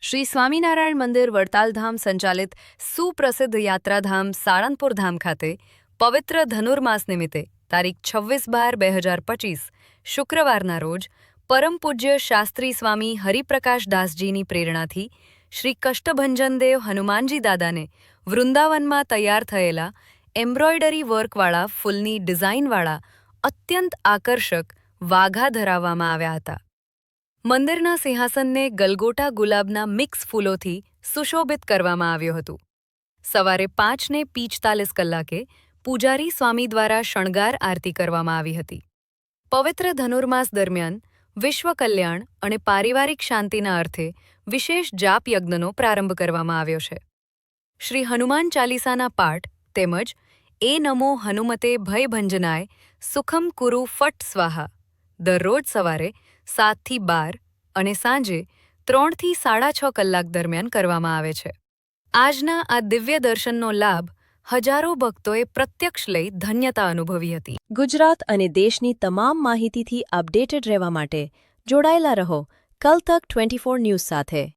શ્રી સ્વામિનારાયણ મંદિર વડતાલધામ સંચાલિત સુપ્રસિદ્ધ યાત્રાધામ સાળંગપુર ધામ ખાતે પવિત્ર ધનુર્માસ નિમિત્તે તારીખ 26/12/2025 શુક્રવારના રોજ પરમ પૂજ્ય શાસ્ત્રી સ્વામી હરિપ્રકાશ દાસજીની પ્રેરણાથી શ્રી કષ્ટભંજનદેવ હનુમાનજી દાદાને વૃંદાવનમાં તૈયાર થયેલા એમ્બ્રોઇડરી વર્કવાળા ફૂલની ડિઝાઇનવાળા અત્યંત આકર્ષક વાઘા ધરાવવામાં આવ્યા હતા. મંદિરના સિંહાસનને ગલગોટા ગુલાબના મિક્સ ફૂલોથી સુશોભિત કરવામાં આવ્યું હતું. સવારે 5:45 કલાકે પૂજારી સ્વામી દ્વારા શણગાર આરતી કરવામાં આવી હતી. પવિત્ર ધનુર્માસ દરમિયાન વિશ્વ કલ્યાણ અને પારિવારિક શાંતિના અર્થે વિશેષ જાપ યજ્ઞનો પ્રારંભ કરવામાં આવ્યો છે. શ્રી હનુમાન ચાલીસાના પાઠ તેમજ એ નમો હનુમતે ભયભંજનાય સુખમ કુરુ ફટ સ્વાહા દરરોજ સવારે 7 થી 12 અને સાંજે 3 થી 6:30 કલાક દરમિયાન કરવામાં આવે છે. આજના આ દિવ્ય દર્શનનો લાભ હજારો ભક્તોએ પ્રત્યક્ષ લઈ ધન્યતા અનુભવી હતી. ગુજરાત અને દેશની તમામ માહિતીથી અપડેટેડ રહેવા માટે જોડાયેલા રહો કલ તક 24 ન્યૂઝ સાથે.